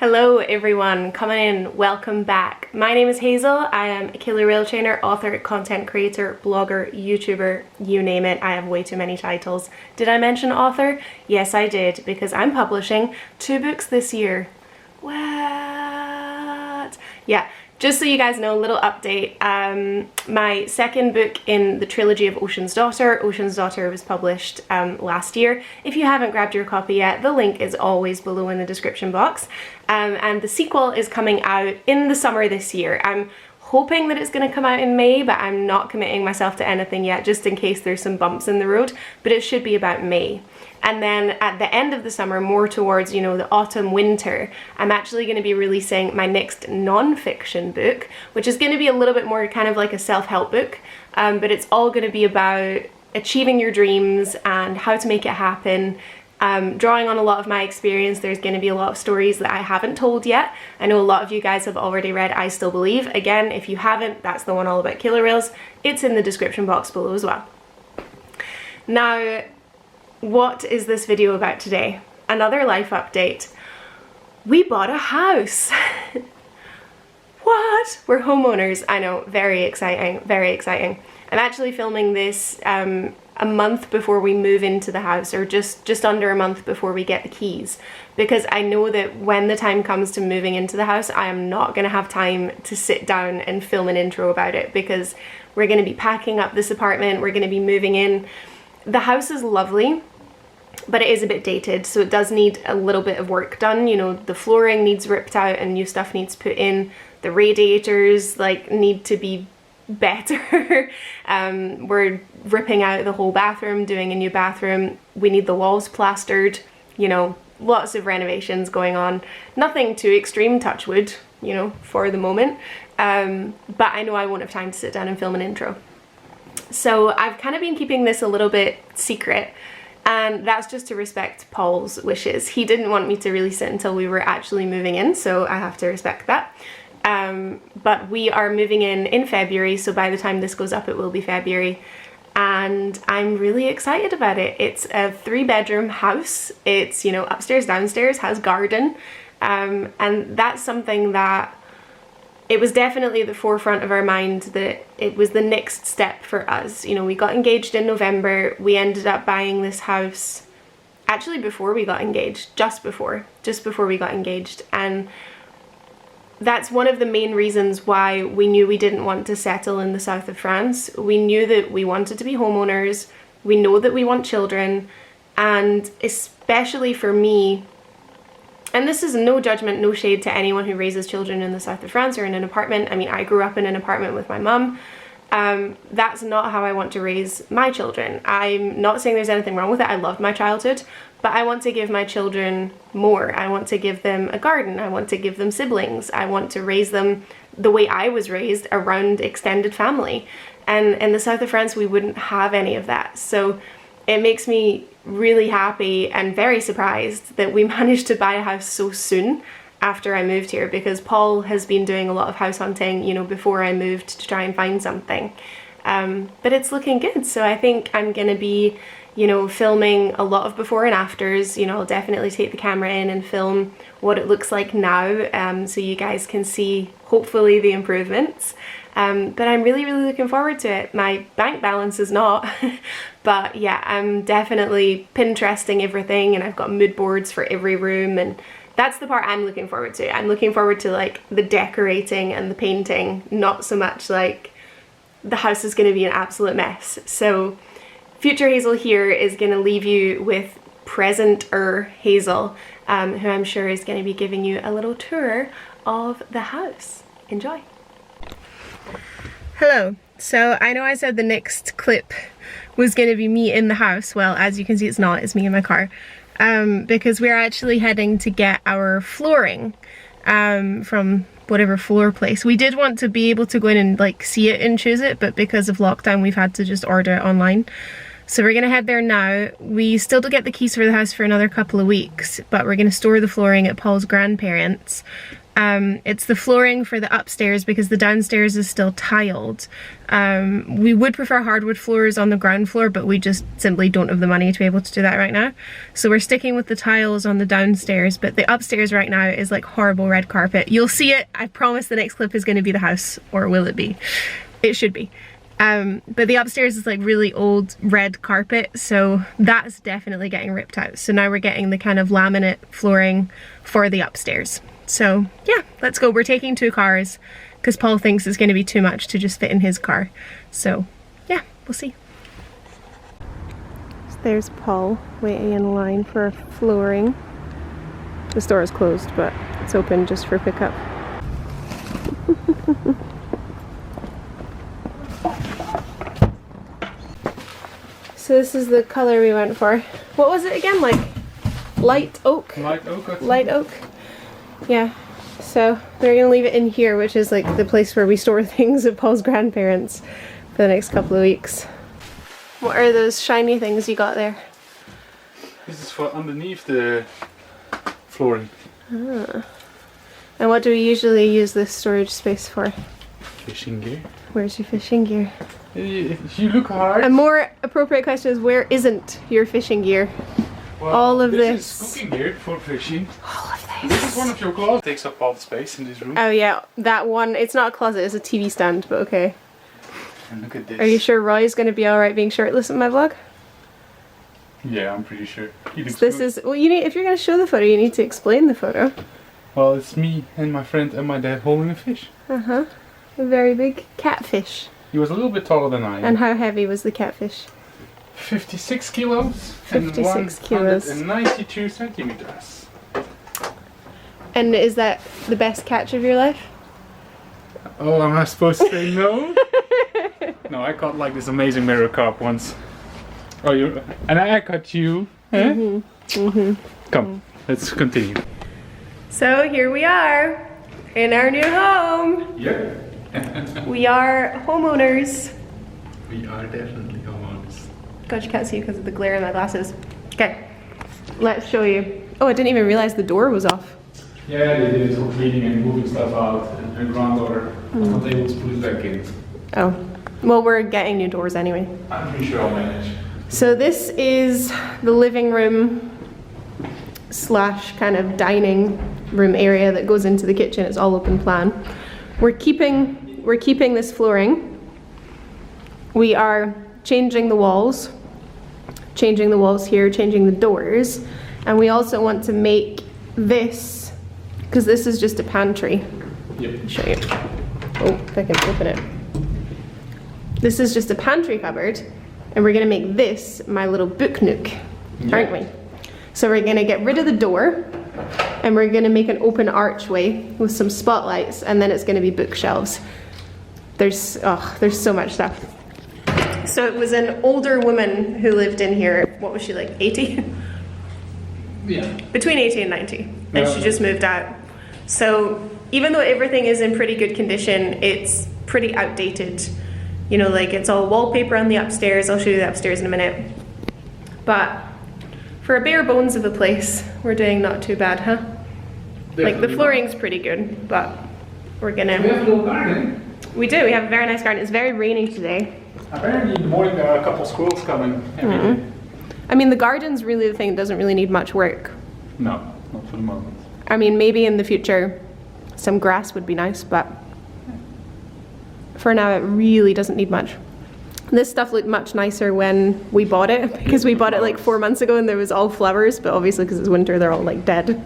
Hello everyone, coming in, welcome back. My name is Hazel. I am a killer rail trainer, author, content creator, blogger, YouTuber, you name it. I have way too many titles. Did I mention author? Yes, I did, because I'm publishing 2 books this year. What? Yeah, just so you guys know, a little update. My second book in the trilogy of Ocean's Daughter was published last year. If you haven't grabbed your copy yet, the link is always below in the description box. And the sequel is coming out in the summer this year. I'm hoping that it's going to come out in May, but I'm not committing myself to anything yet, just in case there's some bumps in the road, but it should be about May. And then at the end of the summer, more towards, you know, the autumn, winter, I'm actually going to be releasing my next non-fiction book, which is going to be a little bit more kind of like a self-help book, but it's all going to be about achieving your dreams and how to make it happen. Drawing on a lot of my experience, there's going to be a lot of stories that I haven't told yet. I know a lot of you guys have already read I Still Believe. Again, if you haven't, that's the one all about killer rails. It's in the description box below as well. Now, what is this video about today? Another life update. We bought a house. What? We're homeowners. I know, very exciting, very exciting. I'm actually filming this a month before we move into the house, or just under a month before we get the keys, because I know that when the time comes to moving into the house, I am not going to have time to sit down and film an intro about it, because we're going to be packing up this apartment, we're going to be moving in. The house is lovely, but it is a bit dated, so it does need a little bit of work done. You know, the flooring needs ripped out and new stuff needs put in. The radiators like need to be better. We're ripping out the whole bathroom, doing a new bathroom. We need the walls plastered, you know, lots of renovations going on. Nothing too extreme, touch wood, you know, for the moment. But I know I won't have time to sit down and film an intro. So I've kind of been keeping this a little bit secret, and that's just to respect Paul's wishes. He didn't want me to release it until we were actually moving in, so I have to respect that. But we are moving in February, so by the time this goes up it will be February, and I'm really excited about it. It's a 3-bedroom house. It's, you know, upstairs, downstairs, has garden, and that's something that it was definitely at the forefront of our mind, that it was the next step for us. You know, we got engaged in November, we ended up buying this house actually before we got engaged, just before we got engaged, and that's one of the main reasons why we knew we didn't want to settle in the south of France. We knew that we wanted to be homeowners, we know that we want children, and especially for me, and this is no judgment, no shade to anyone who raises children in the south of France or in an apartment. I mean, I grew up in an apartment with my mum. That's not how I want to raise my children. I'm not saying there's anything wrong with it. I loved my childhood, but I want to give my children more. I want to give them a garden. I want to give them siblings. I want to raise them the way I was raised, around extended family. And in the south of France, we wouldn't have any of that. So it makes me really happy and very surprised that we managed to buy a house so soon after I moved here, because Paul has been doing a lot of house hunting, you know, before I moved to try and find something. But it's looking good, so I think I'm gonna be, you know, filming a lot of before and afters. You know, I'll definitely take the camera in and film what it looks like now, so you guys can see, hopefully, the improvements. But I'm really looking forward to it. My bank balance is not, but yeah, I'm definitely Pinteresting everything, and I've got mood boards for every room, and that's the part I'm looking forward to. I'm looking forward to like the decorating and the painting, not so much like the house is going to be an absolute mess. So future Hazel here is going to leave you with present-er Hazel, who I'm sure is going to be giving you a little tour of the house. Enjoy. Hello. So I know I said the next clip was going to be me in the house. Well, as you can see, it's not. It's me in my car. Because we're actually heading to get our flooring from whatever floor place. We did want to be able to go in and like see it and choose it, but because of lockdown we've had to just order it online. So we're gonna head there now. We still don't get the keys for the house for another couple of weeks, but we're gonna store the flooring at Paul's grandparents. It's the flooring for the upstairs because the downstairs is still tiled. We would prefer hardwood floors on the ground floor, but we just simply don't have the money to be able to do that right now. So we're sticking with the tiles on the downstairs, but the upstairs right now is like horrible red carpet. You'll see it. I promise the next clip is going to be the house, or will it be? It should be. But the upstairs is like really old red carpet, so that's definitely getting ripped out. So now we're getting the kind of laminate flooring for the upstairs. So yeah, let's go. We're taking 2 cars because Paul thinks it's going to be too much to just fit in his car. So yeah, we'll see. So there's Paul waiting in line for flooring. The store is closed, but it's open just for pickup. So this is the color we went for. What was it again? Like light oak? Light oak. Light oak. Yeah, so we're gonna leave it in here, which is like the place where we store things of Paul's grandparents for the next couple of weeks. What are those shiny things you got there? This is for underneath the flooring. Ah. And what do we usually use this storage space for? Fishing gear. Where's your fishing gear? If you look hard. A more appropriate question is, where isn't your fishing gear? Well, all of this this. is cooking gear for fishing. All of This is one of your closets. Takes up all the space in this room. Oh yeah, that one. It's not a closet, it's a TV stand, but okay. And look at this. Are you sure Roy's going to be alright being shirtless in my vlog? Yeah, I'm pretty sure. He looks This good. is, well, you need, if you're going to show the photo, you need to explain the photo. Well, it's me and my friend and my dad holding a fish. Uh-huh. A very big catfish. He was a little bit taller than I am. And how heavy was the catfish? 56 kilos 56 kilos. and 192 centimeters. And is that the best catch of your life? Oh, am I supposed to say no? No, I caught like this amazing mirror carp once. Oh, you and I caught you. Eh? Come, let's continue. So here we are in our new home. Yeah. We are homeowners. We are definitely homeowners. God, you can't see because of the glare in my glasses. Okay, let's show you. Oh, I didn't even realize the door was off. Yeah, they did some cleaning and moving stuff out, and her granddaughter was not able to put it back in. Oh, well, we're getting new doors anyway. I'm pretty sure I'll manage. So this is the living room slash kind of dining room area that goes into the kitchen. It's all open plan. We're keeping this flooring. We are changing the walls here, changing the doors, and we also want to make this, because this is just a pantry. Yep. I'll show you. Oh, if I can open it. This is just a pantry cupboard, and we're gonna make this my little book nook, aren't we? So we're gonna get rid of the door, and we're gonna make an open archway with some spotlights, and then it's gonna be bookshelves. There's so much stuff. So it was an older woman who lived in here. What was she, like 80? Yeah. Between 80 and 90, and she just moved out. So even though everything is in pretty good condition, it's pretty outdated. You know, like it's all wallpaper on the upstairs. I'll show you the upstairs in a minute. But for a bare bones of a place, we're doing not too bad, huh? Definitely like the flooring's pretty good, but we're gonna... We have a little garden. We do, we have a very nice garden. It's very rainy today. Apparently in the morning there are a couple squirrels coming every day. I mean, the garden's really the thing that doesn't really need much work. No, not for the moment. I mean, maybe in the future some grass would be nice, but for now it really doesn't need much. This stuff looked much nicer when we bought it, because we bought it like 4 months ago and there was all flowers, but obviously because it's winter they're all like dead.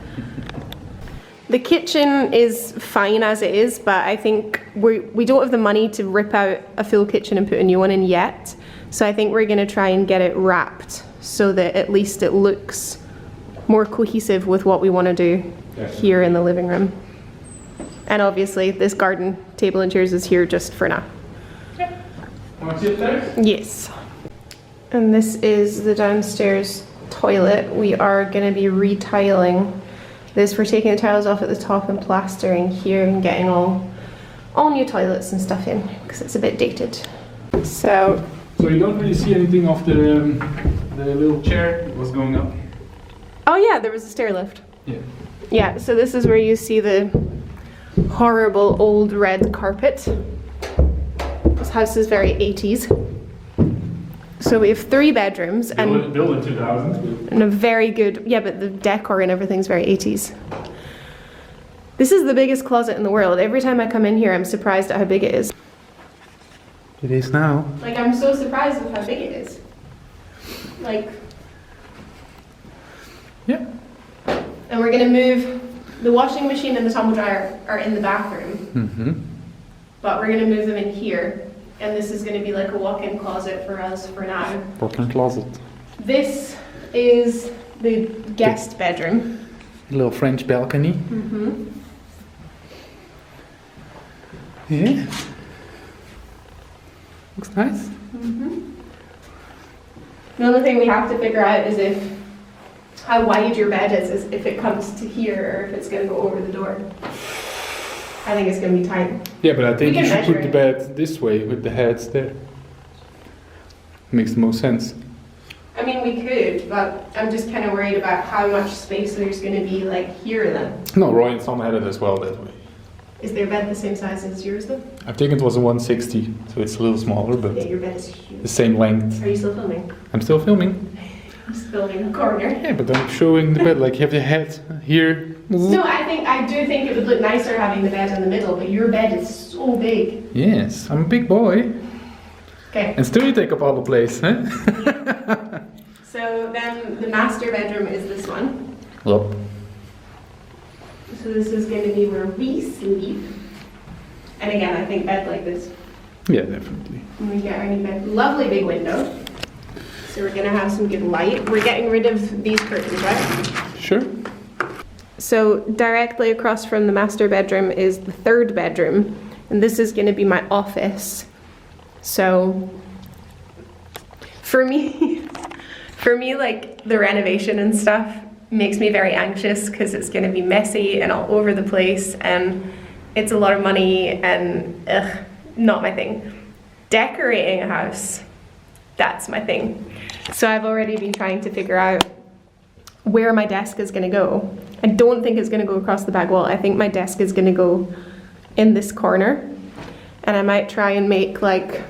The kitchen is fine as it is, but I think we don't have the money to rip out a full kitchen and put a new one in yet. So I think we're gonna try and get it wrapped so that at least it looks more cohesive with what we want to do here in the living room. And obviously this garden table and chairs is here just for now. Want to see upstairs? Yes. And this is the downstairs toilet. We are going to be retiling this. We're taking the tiles off at the top and plastering here and getting all new toilets and stuff in because it's a bit dated. So you don't really see anything of the little chair that was going up? oh yeah, there was a stair lift. Yeah. Yeah, so this is where you see the horrible old red carpet. This house is very 80s. So we have 3 bedrooms and built in 2000. and a very good, yeah, but the decor and everything's very 80s. This is the biggest closet in the world. Every time I come in here, I'm surprised at how big it is. It is now. Like, I'm so surprised with how big it is. Like, Yeah. and we're gonna move, the washing machine and the tumble dryer are in the bathroom, Mm-hmm. but we're gonna move them in here. And this is gonna be like a walk-in closet for us for now. Walk-in closet. This is the guest bedroom. A little French balcony. Mm-hmm. Yeah. Looks nice. Mm-hmm. The only thing we have to figure out is how wide your bed is if it comes to here or if it's gonna go over the door. I think it's gonna be tight. Yeah, but I think We you can should put measure the it. bed this way with the heads there. Makes the most sense. I mean, we could, but I'm just kind of worried about how much space there's gonna be like here then. No, Roy and Tom had it as well that way. Is their bed the same size as yours though? I think it was a 160, so it's a little smaller, but Yeah, your bed is the huge. same length. Are you still filming? I'm still filming. I'm just filming the corner. Yeah, but I'm showing the bed, like you have the head here. No, I do think it would look nicer having the bed in the middle, but your bed is so big. Yes, I'm a big boy. Okay. And still you take up all the place, huh? So then the master bedroom is this one. Yep. So this is going to be where we sleep. And again, I think bed like this. Yeah, definitely. And we get our new bed. Lovely big window. So we're going to have some good light. We're getting rid of these curtains, right? Sure. So directly across from the master bedroom is the 3rd bedroom. And this is going to be my office. So for me, like the renovation and stuff makes me very anxious because it's going to be messy and all over the place and it's a lot of money and not my thing. Decorating a house, that's my thing. So I've already been trying to figure out where my desk is going to go. I don't think it's going to go across the back wall. I think my desk is going to go in this corner. And I might try and make like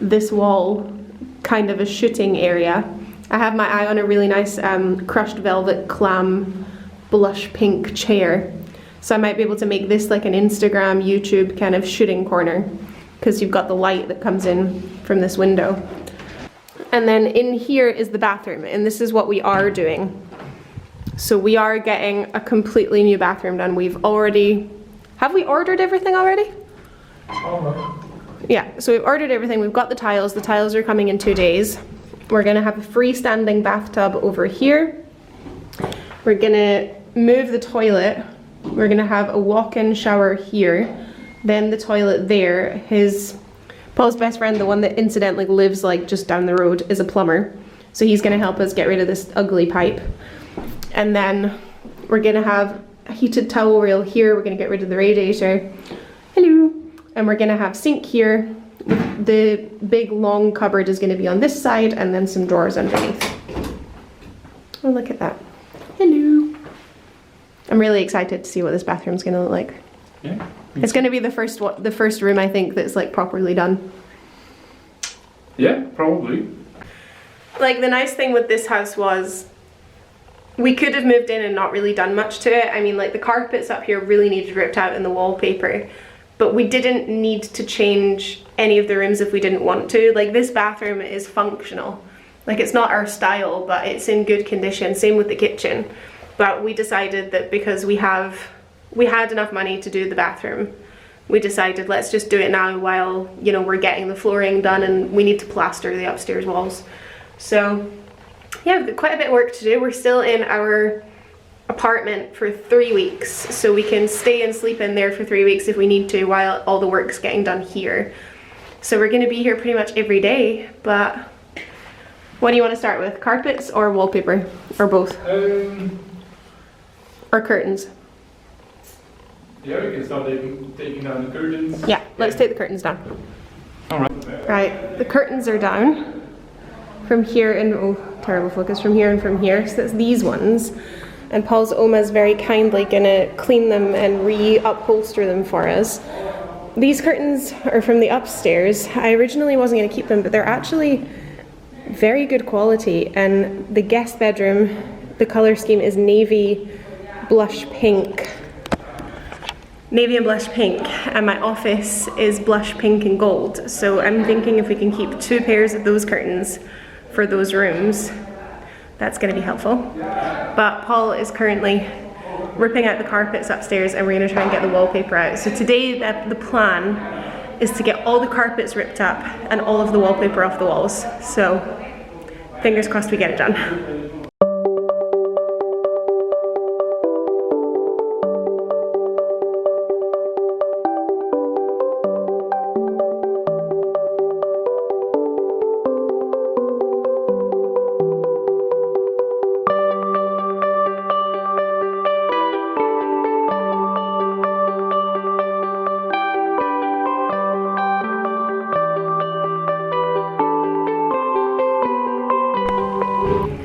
this wall kind of a shooting area. I have my eye on a really nice crushed velvet clam blush pink chair. So I might be able to make this like an Instagram, YouTube kind of shooting corner because you've got the light that comes in from this window. And then in here is the bathroom, and this is what we are doing. So we are getting a completely new bathroom done. Have we ordered everything already? Yeah, so we've ordered everything. We've got the tiles. The tiles are coming in 2 days. We're gonna have a freestanding bathtub over here. We're gonna move the toilet. We're gonna have a walk-in shower here. Then the toilet there. Paul's best friend, the one that incidentally lives like just down the road, is a plumber. So he's gonna help us get rid of this ugly pipe. And then we're gonna have a heated towel rail here. We're gonna get rid of the radiator. Hello. And we're gonna have sink here. The big long cupboard is gonna be on this side and then some drawers underneath. Oh, look at that. Hello. I'm really excited to see what this bathroom's gonna look like. Yeah. It's gonna be the first room I think that's like properly done. Yeah, probably. Like the nice thing with this house was we could have moved in and not really done much to it. I mean, like the carpets up here really needed ripped out in the wallpaper, but we didn't need to change any of the rooms if we didn't want to. Like this bathroom is functional. Like it's not our style, but it's in good condition. Same with the kitchen. But we decided that because we had enough money to do the bathroom, we decided let's just do it now while, you know, we're getting the flooring done and we need to plaster the upstairs walls. So yeah, we've got quite a bit of work to do. We're still in our apartment for 3 weeks, so we can stay and sleep in there for 3 weeks if we need to while all the work's getting done here. So we're gonna be here pretty much every day, but what do you want to start with? Carpets or wallpaper? Or both? Or curtains? Yeah, we can start taking down the curtains. Yeah, let's take the curtains down. Alright. Right, the curtains are down from here and, oh, terrible focus, from here and from here. So that's these ones. and Paul's Oma's very kindly gonna clean them and re-upholster them for us. These curtains are from the upstairs. I originally wasn't gonna keep them, but they're actually very good quality, and the guest bedroom, the color scheme is navy blush pink. Navy and blush pink, and my office is blush pink and gold. So I'm thinking if we can keep 2 pairs of those curtains for those rooms, that's going to be helpful. But Paul is currently ripping out the carpets upstairs, and we're going to try and get the wallpaper out. So today the plan is to get all the carpets ripped up and all of the wallpaper off the walls. So fingers crossed we get it done.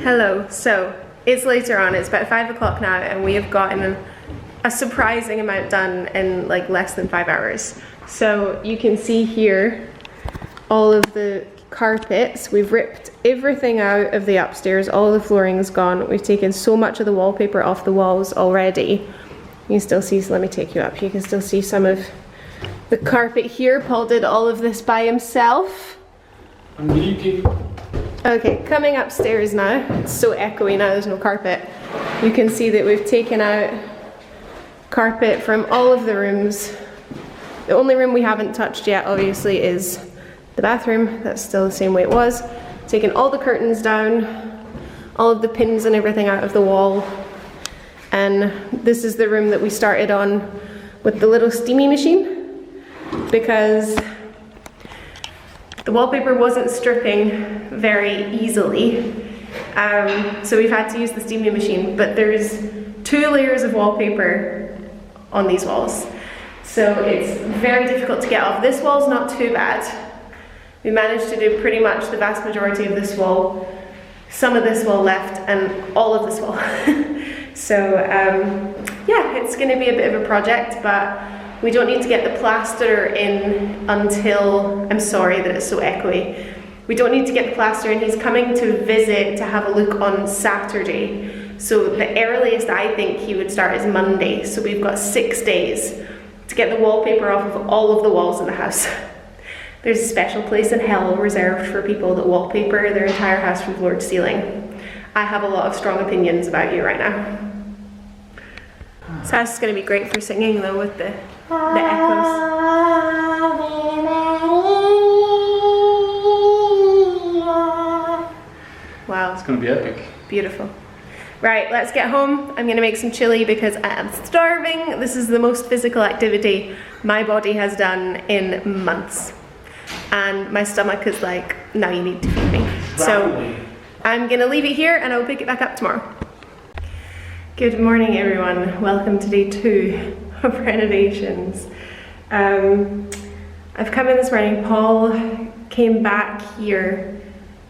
Hello, so it's later on, it's about 5 o'clock now, and we have gotten a surprising amount done in like less than 5 hours. So you can see here all of the carpets. We've ripped everything out of the upstairs, all the flooring's gone. We've taken so much of the wallpaper off the walls already. You can still see, so let me take you up. You can still see some of the carpet here. Paul did all of this by himself. I'm leaking. Okay, coming upstairs now. It's so echoey now, there's no carpet. You can see that we've taken out carpet from all of the rooms. The only room we haven't touched yet, obviously, is the bathroom. That's still the same way it was. Taken all the curtains down, all of the pins and everything out of the wall. And this is the room that we started on with the little steamy machine, because the wallpaper wasn't stripping very easily, so we've had to use the steamy machine, but there's 2 layers of wallpaper on these walls, so it's very difficult to get off. This wall's not too bad. We managed to do pretty much the vast majority of this wall, some of this wall left, and all of this wall. So yeah, it's going to be a bit of a project, but we don't need to get the plaster in until, I'm sorry that it's so echoey. We don't need to get the plaster in. He's coming to visit to have a look on Saturday. So the earliest I think he would start is Monday. So we've got 6 days to get the wallpaper off of all of the walls in the house. There's a special place in hell reserved for people that wallpaper their entire house from floor to ceiling. I have a lot of strong opinions about you right now. This house is going to be great for singing though, with the echoes. Wow. It's gonna be epic. Beautiful. Right, let's get home. I'm gonna make some chili because I am starving. This is the most physical activity my body has done in months. And my stomach is like, now you need to feed me. So I'm gonna leave it here and I'll pick it back up tomorrow. Good morning everyone. Welcome to day 2 of renovations. I've come in this morning. Paul came back here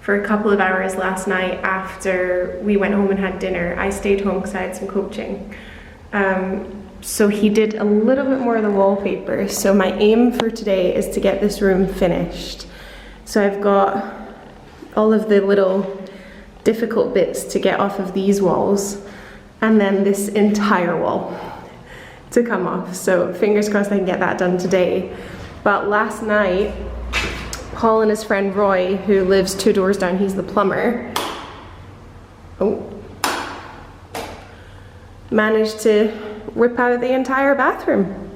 for a couple of hours last night after we went home and had dinner. I stayed home because I had some coaching. So he did a little bit more of the wallpaper. So my aim for today is to get this room finished. So I've got all of the little difficult bits to get off of these walls, and then this entire wall to come off. So fingers crossed I can get that done today. But last night, Paul and his friend Roy, who lives 2 doors down, he's the plumber, managed to rip out the entire bathroom.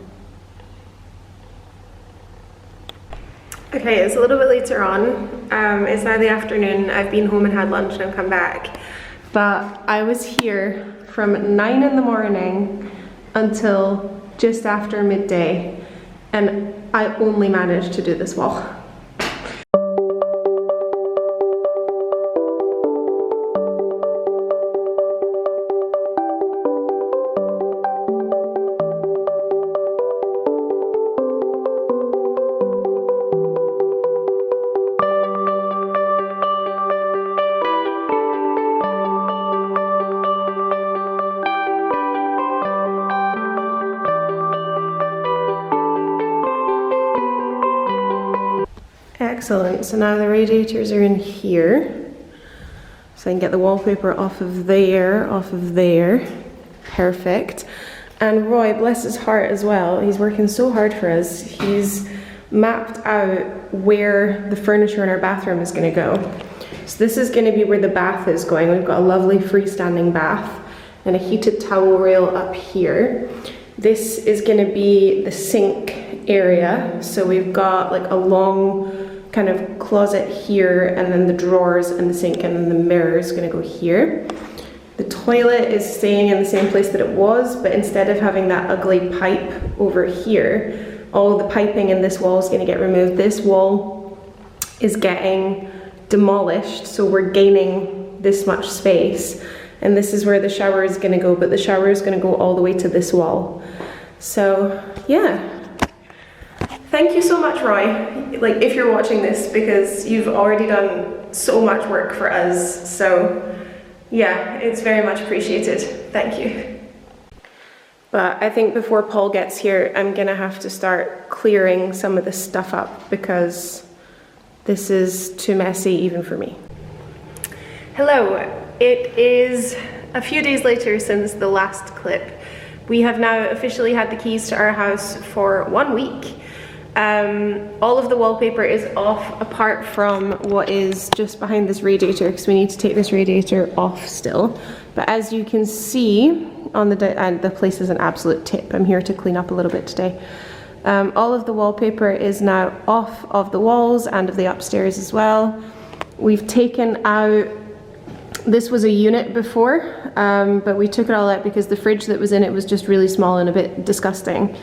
Okay, it's a little bit later on. It's now the afternoon. I've been home and had lunch and I've come back. But I was here from 9 in the morning until just after midday, and I only managed to do this wall. Excellent, so now the radiators are in here. So I can get the wallpaper off of there. Perfect. And Roy, bless his heart as well, he's working so hard for us. He's mapped out where the furniture in our bathroom is going to go. So this is going to be where the bath is going. We've got a lovely freestanding bath and a heated towel rail up here. This is going to be the sink area. So we've got like a long kind of closet here, and then the drawers and the sink, and then the mirror is going to go here. The toilet is staying in the same place that it was, but instead of having that ugly pipe over here, all the piping in this wall is going to get removed. This wall is getting demolished, so we're gaining this much space. And this is where the shower is going to go, but the shower is going to go all the way to this wall. So, yeah. Thank you so much, Roy, like if you're watching this, because you've already done so much work for us. So, yeah, it's very much appreciated. Thank you. But I think before Paul gets here, I'm going to have to start clearing some of this stuff up because this is too messy even for me. Hello. It is a few days later since the last clip. We have now officially had the keys to our house for 1 week. All of the wallpaper is off apart from what is just behind this radiator, because we need to take this radiator off still. But as you can see on the place is an absolute tip. I'm here to clean up a little bit today. All of the wallpaper is now off of the walls and of the upstairs as well. We've taken out, this was a unit before, but we took it all out because the fridge that was in it was just really small and a bit disgusting.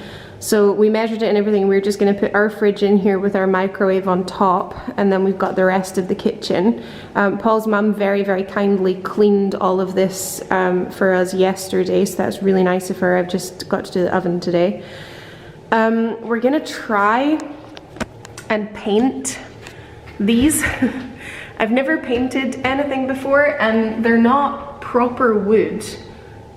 So we measured it and everything. We were just going to put our fridge in here with our microwave on top, and then we've got the rest of the kitchen. Paul's mum very, very kindly cleaned all of this for us yesterday, so that's really nice of her. I've just got to do the oven today. We're going to try and paint these. I've never painted anything before, and they're not proper wood.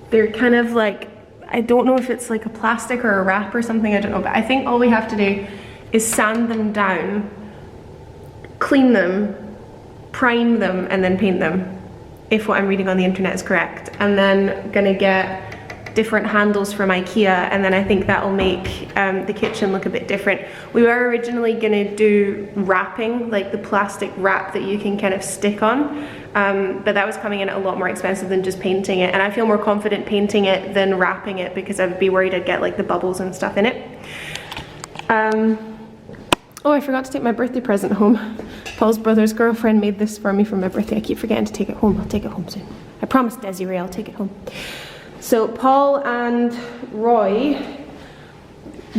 They're kind of like, I don't know if it's like a plastic or a wrap or something, I don't know, but I think all we have to do is sand them down, clean them, prime them, and then paint them, if what I'm reading on the internet is correct. And then gonna get different handles from IKEA, and then I think that'll make the kitchen look a bit different. We were originally gonna do wrapping, like the plastic wrap that you can kind of stick on, but that was coming in at a lot more expensive than just painting it, and I feel more confident painting it than wrapping it because I'd be worried I'd get like the bubbles and stuff in it. Oh, I forgot to take my birthday present home. Paul's brother's girlfriend made this for me for my birthday. I keep forgetting to take it home. I'll take it home soon. I promised Desiree I'll take it home. So Paul and Roy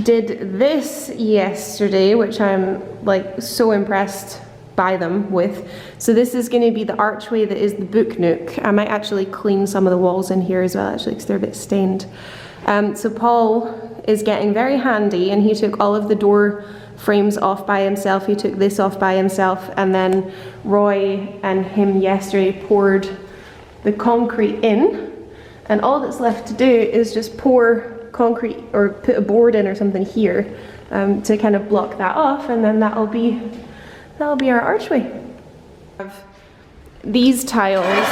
did this yesterday, which I'm like so impressed by them with. So this is going to be the archway that is the book nook. I might actually clean some of the walls in here as well, actually, because they're a bit stained. So Paul is getting very handy, and he took all of the door frames off by himself. He took this off by himself, and then Roy and him yesterday poured the concrete in. And all that's left to do is just pour concrete or put a board in or something here to kind of block that off, and then that'll be our archway. These tiles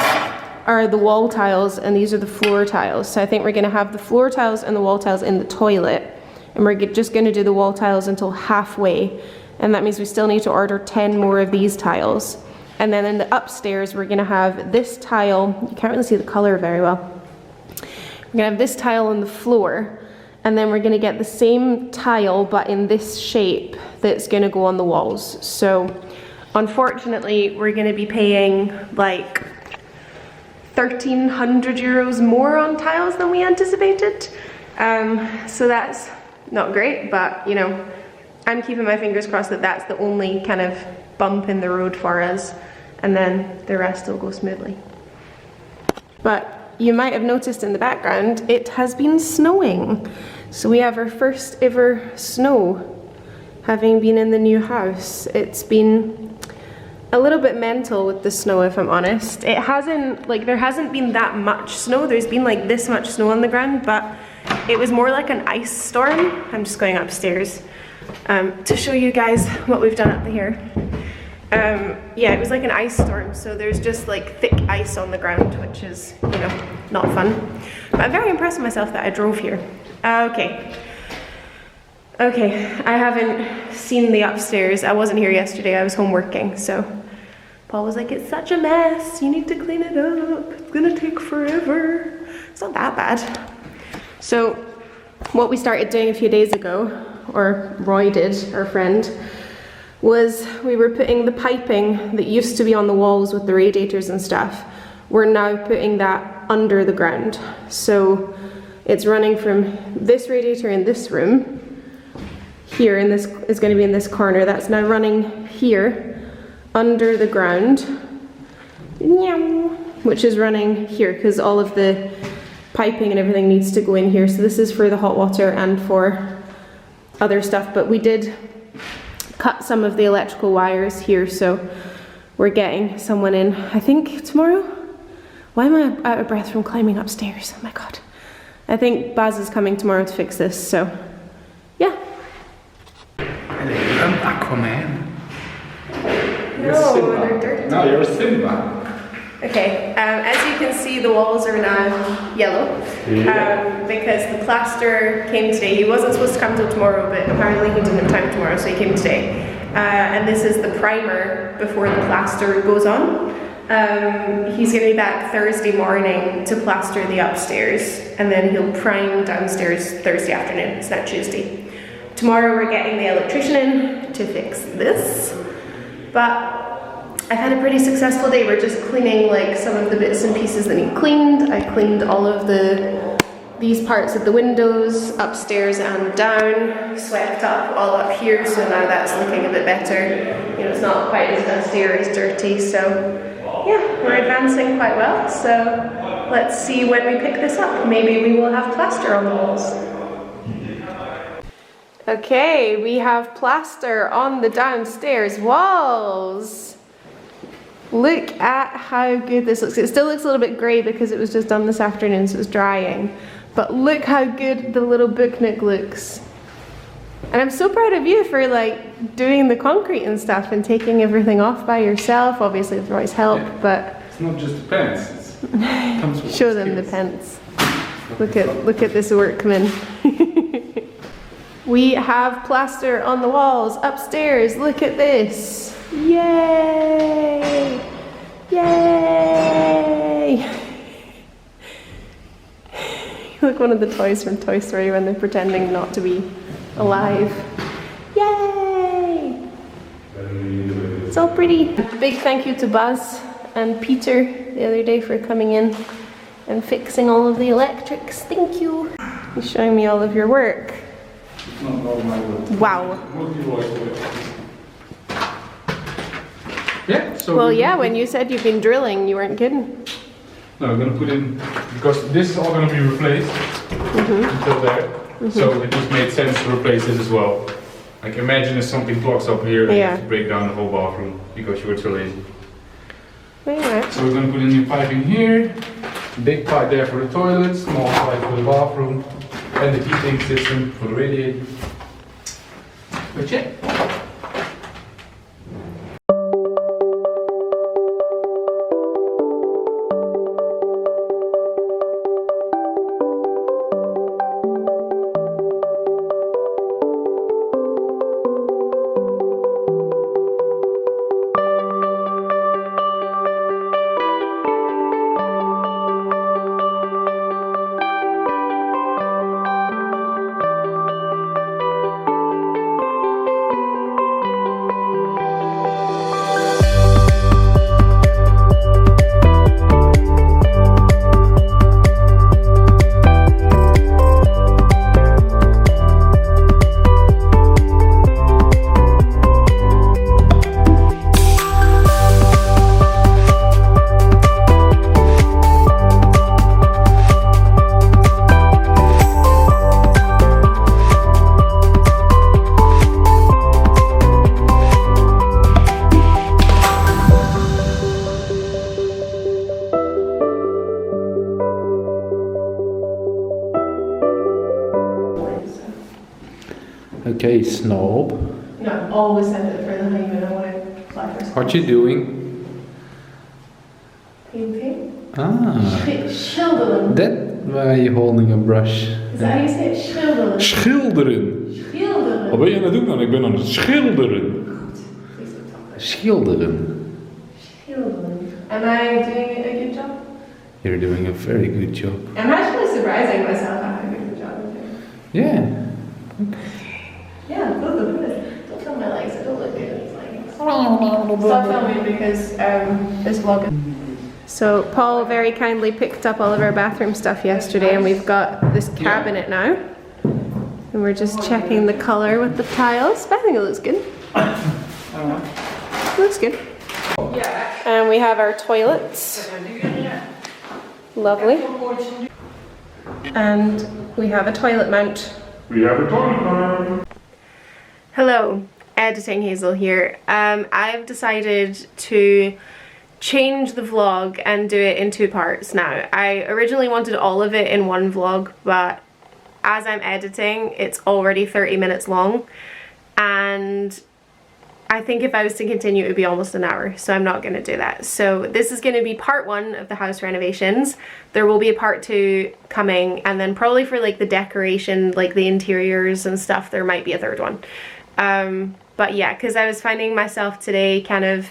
are the wall tiles, and these are the floor tiles. So I think we're going to have the floor tiles and the wall tiles in the toilet, and we're just going to do the wall tiles until halfway, and that means we still need to order 10 more of these tiles. And then in the upstairs we're going to have this tile. You can't really see the color very well. We're going to have this tile on the floor, and then we're going to get the same tile but in this shape that's going to go on the walls. So unfortunately we're going to be paying like 1,300 euros more on tiles than we anticipated. So that's not great, but you know, I'm keeping my fingers crossed that that's the only kind of bump in the road for us, and then the rest will go smoothly. But you might have noticed in the background, it has been snowing. So we have our first ever snow, having been in the new house. It's been a little bit mental with the snow, if I'm honest. It hasn't, like, there hasn't been that much snow. There's been like this much snow on the ground, but it was more like an ice storm. I'm just going upstairs to show you guys what we've done up here. Yeah, it was like an ice storm, so there's just like thick ice on the ground, which is, you know, not fun. But I'm very impressed with myself that I drove here. Okay, I haven't seen the upstairs. I wasn't here yesterday, I was home working, so Paul was like, it's such a mess, you need to clean it up, it's gonna take forever. It's not that bad. So what we started doing a few days ago, or Roy did, our friend, was we were putting the piping that used to be on the walls with the radiators and stuff, we're now putting that under the ground. So it's running from this radiator in this room, here, and this is going to be in this corner, that's now running here, under the ground, which is running here, because all of the piping and everything needs to go in here. So this is for the hot water and for other stuff, but we did cut some of the electrical wires here, so we're getting someone in, I think tomorrow? Why am I out of breath from climbing upstairs? Oh my god. I think Baz is coming tomorrow to fix this, so yeah. I'm Aquaman. No, they're dirty. No, you're Simba. Okay, as you can see, the walls are now yellow, because the plaster came today. He wasn't supposed to come till tomorrow, but apparently he didn't have time tomorrow, so he came today. And this is the primer before the plaster goes on. He's going to be back Thursday morning to plaster the upstairs, and then he'll prime downstairs Thursday afternoon. It's not Tuesday. Tomorrow we're getting the electrician in to fix this, but I've had a pretty successful day. We're just cleaning like some of the bits and pieces that need cleaned. I cleaned all of these parts of the windows, upstairs and down, swept up all up here, so now that's looking a bit better. You know, it's not quite as dusty or as dirty, so yeah, we're advancing quite well. So let's see when we pick this up. Maybe we will have plaster on the walls. Okay, we have plaster on the downstairs walls. Look at how good this looks. It still looks a little bit grey because it was just done this afternoon, so it's drying. But look how good the little book nook looks. And I'm so proud of you for like doing the concrete and stuff and taking everything off by yourself, obviously with Roy's help, but... It's not just the pants, it comes with show them the pants. Look at this workman. We have plaster on the walls upstairs. Look at this. Yay! Yay! You look one of the toys from Toy Story when they're pretending not to be alive. Yay! It's all pretty. Big thank you to Buzz and Peter the other day for coming in and fixing all of the electrics. Thank you. You're showing me all of your work. Not all my work. Wow. Yeah, so Well, yeah, when you said you've been drilling, you weren't kidding. No, we're gonna put in, because this is all gonna be replaced until there. So it just made sense to replace this as well. Like imagine if something blocks up here and you have to break down the whole bathroom because you were too lazy. Alright. So we're gonna put in new piping here, big pipe there for the toilet, small pipe for the bathroom, and the heating system for the radiator. But yeah. Okay, snob. No, always send it for the honeymoon. I want to What you doing? Painting. Ah, Schilderen. that why you holding a brush. Is that how you say it? Schilderen. Schilderen. Schilderen. Wat ben je aan het doen dan? Ik ben aan het schilderen. Please don't talk. Schilderen. Schilderen. Am I doing a good job? You're doing a very good job. I'm actually surprising myself how good of a job I'm doing. Yeah. Yeah, good. Don't film my legs, I don't look good in these leggings. Stop filming because this vlog is... So Paul very kindly picked up all of our bathroom stuff yesterday and we've got this cabinet now. And we're just checking the colour with the tiles, but I think it looks good. It looks good. And we have our toilets. Lovely. And we have a toilet mount. Hello, Editing Hazel here. I've decided to change the vlog and do it in 2 parts now. I originally wanted all of it in one vlog, but as I'm editing, it's already 30 minutes long, and I think if I was to continue, it would be almost an hour, so I'm not going to do that. So this is going to be part 1 of the house renovations. There will be a part 2 coming, and then probably for like the decoration, like the interiors and stuff, there might be a 3rd one. But yeah, because I was finding myself today kind of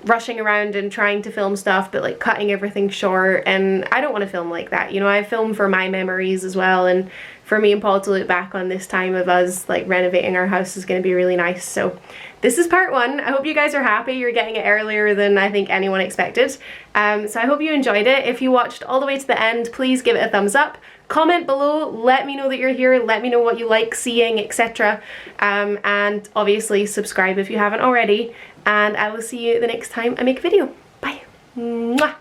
rushing around and trying to film stuff but like cutting everything short, and I don't want to film like that, you know. I film for my memories as well, and for me and Paul to look back on this time of us like renovating our house is going to be really nice. So this is part 1. I hope you guys are happy. You're getting it earlier than I think anyone expected. So I hope you enjoyed it. If you watched all the way to the end, please give it a thumbs up. Comment below, let me know that you're here, let me know what you like seeing, etc. And obviously subscribe if you haven't already. And I will see you the next time I make a video. Bye. Mwah.